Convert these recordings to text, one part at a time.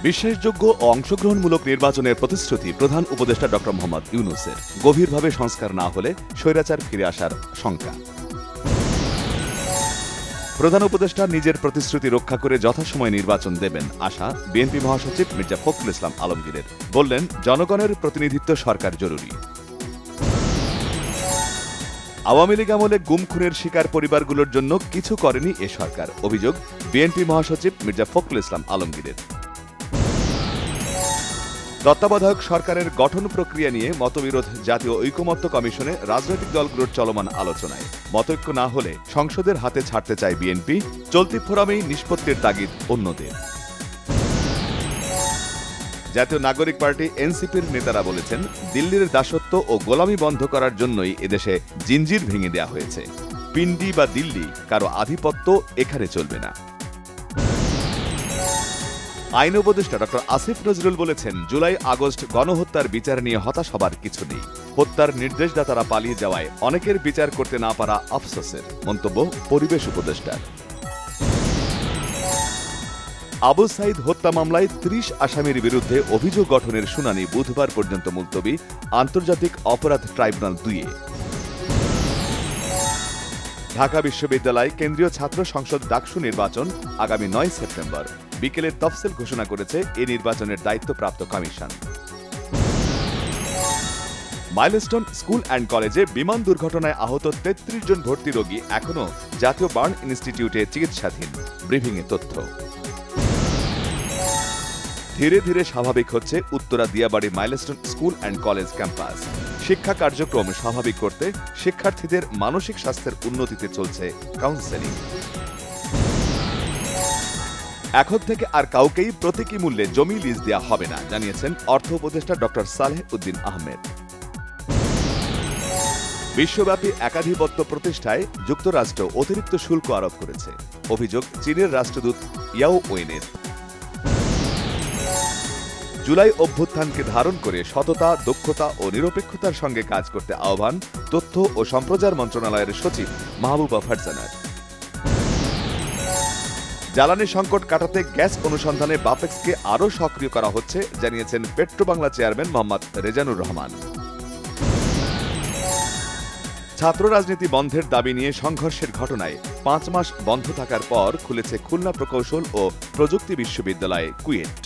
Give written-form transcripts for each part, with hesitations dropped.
বিশ্বাসযোগ্য ও অংশগ্রহণমূলক নির্বাচনের প্রতিশ্রুতি প্রধান উপদেষ্টা ড. মোহাম্মদ ইউনূসের। গভীরভাবে সংস্কার না হলে স্বৈরাচার ফিরে আসার শঙ্কা। প্রধান উপদেষ্টা নিজের প্রতিশ্রুতি রক্ষা করে যথাসময়ে নির্বাচন দেবেন আশা বিএনপি মহাসচিব মির্জা ফখরুল ইসলাম আলমগীরের। বললেন, জনগণের প্রতিনিধিত্ব সরকার জরুরি। আওয়ামী লীগ আমলে গুম খুনের শিকার পরিবারগুলোর জন্য কিছু করেনি এ সরকার, অভিযোগ বিএনপি মহাসচিব মির্জা ফখরুল ইসলাম আলমগীরের। তত্ত্বাবধায়ক সরকারের গঠন প্রক্রিয়া নিয়ে মতবিরোধ জাতীয় ঐকমত্য কমিশনে রাজনৈতিক দলগুলোর চলমান আলোচনায়। মতৈক্য না হলে সংসদের হাতে ছাড়তে চায় বিএনপি, চলতি ফোরামেই নিষ্পত্তির তাগিদ অন্যদের। জাতীয় নাগরিক পার্টি এনসিপির নেতারা বলেছেন, দিল্লির দাসত্ব ও গোলামি বন্ধ করার জন্যই এদেশে জিনজির ভেঙে দেওয়া হয়েছে। পিন্ডি বা দিল্লি কারো আধিপত্য এখানে চলবে না। আইন উপদেষ্টা ড. আসিফ নজরুল বলেছেন, জুলাই আগস্ট গণহত্যার বিচার নিয়ে হতাশ হবার কিছু নেই। হত্যার নির্দেশদাতারা পালিয়ে যাওয়ায় অনেকের বিচার করতে না পারা আফসোসের, মন্তব্য পরিবেশ উপদেষ্টার। আবু সাইদ হত্যা মামলায় ৩০ আসামির বিরুদ্ধে অভিযোগ গঠনের শুনানি বুধবার পর্যন্ত মুলতবি আন্তর্জাতিক অপরাধ ট্রাইব্যুনাল ২-এ। ঢাকা বিশ্ববিদ্যালয় কেন্দ্রীয় ছাত্র সংসদ ডাকসু নির্বাচন আগামী ৯ সেপ্টেম্বর। বিকেলে তফসিল ঘোষণা করেছে এ নির্বাচনের দায়িত্বপ্রাপ্ত কমিশন। মাইলস্টোন স্কুল অ্যান্ড কলেজে বিমান দুর্ঘটনায় আহত ৩৩ জন ভর্তি রোগী এখনও জাতীয় বার্ন ইনস্টিটিউটে চিকিৎসাধীন, ব্রিফিংয়ে তথ্য। ধীরে ধীরে স্বাভাবিক হচ্ছে Uttara Diabari milestone school and college campus. শিক্ষা কার্যক্রম স্বাভাবিক করতে শিক্ষার্থীদের মানসিক স্বাস্থ্যের উন্নতিতে চলছে কাউন্সেলিং। এখন থেকে আর কাউকেই প্রতীকী মূল্যে জমি লিজ দেওয়া হবে না, জানিয়েছেন অর্থ উপদেষ্টা ড. সালেহ উদ্দিন আহমেদ। বিশ্বব্যাপী একাধিপত্য প্রতিষ্ঠায় যুক্তরাষ্ট্র অতিরিক্ত শুল্ক আরোপ করেছে, অভিযোগ চীনের রাষ্ট্রদূত ইয়াও ওয়েনের। জুলাই অভ্যুত্থানকে ধারণ করে সততা, দক্ষতা ও নিরপেক্ষতার সঙ্গে কাজ করতে আহ্বান তথ্য ও সম্প্রচার মন্ত্রণালয়ের সচিব মাহবুবা ফারজানার। জ্বালানি সংকট কাটাতে গ্যাস অনুসন্ধানে বাপেক্সকে আরও সক্রিয় করা হচ্ছে, জানিয়েছেন পেট্রোবাংলা চেয়ারম্যান মোহাম্মদ রেজানুর রহমান। ছাত্র রাজনীতি বন্ধের দাবি নিয়ে সংঘর্ষের ঘটনায় ৫ মাস বন্ধ থাকার পর খুলেছে খুলনা প্রকৌশল ও প্রযুক্তি বিশ্ববিদ্যালয় কুয়েট।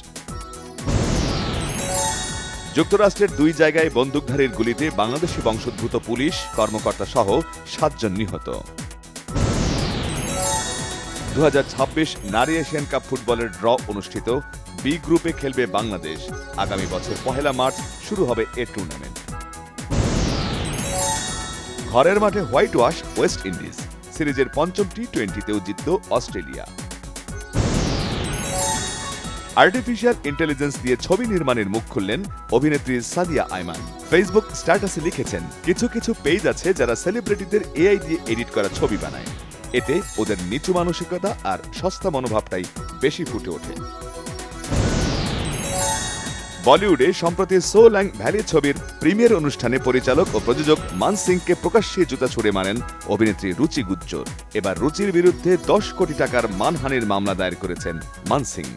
যুক্তরাষ্ট্রের ২ জায়গায় বন্দুকধারীর গুলিতে বাংলাদেশি বংশোদ্ভূত পুলিশ কর্মকর্তা সহ ৭ জন নিহত। ২০২৬ নারী এশিয়ান কাপ ফুটবলের ড্র অনুষ্ঠিত। বি গ্রুপে খেলবে বাংলাদেশ। আগামী বছর ১ মার্চ শুরু হবে এ টুর্নামেন্ট। ঘরের মাঠে হোয়াইট ওয়াশ ওয়েস্ট ইন্ডিজ। সিরিজের ৫ম টি-২০তেও জিতল অস্ট্রেলিয়া। আর্টিফিশিয়াল ইন্টেলিজেন্স দিয়ে ছবি নির্মাণের মুখ খুললেন অভিনেত্রী সাদিয়া আইমান। ফেসবুক স্ট্যাটাসে লিখেছেন, কিছু কিছু পেজ আছে যারা সেলিব্রিটিদের এআই দিয়ে এডিট করা ছবি বানায়। এতে ওদের নিচু মানসিকতা আর সস্তা মনোভাবটাই বেশি ফুটে ওঠে। বলিউডে সম্প্রতি সো ল্যাং ভ্যালি ছবির প্রিমিয়ার অনুষ্ঠানে পরিচালক ও প্রযোজক মান সিংকে প্রকাশ্যে জুতা ছুড়ে মারেন অভিনেত্রী রুচি গুজ্জর। এবার রুচির বিরুদ্ধে ১০ কোটি টাকার মানহানির মামলা দায়ের করেছেন মান সিং।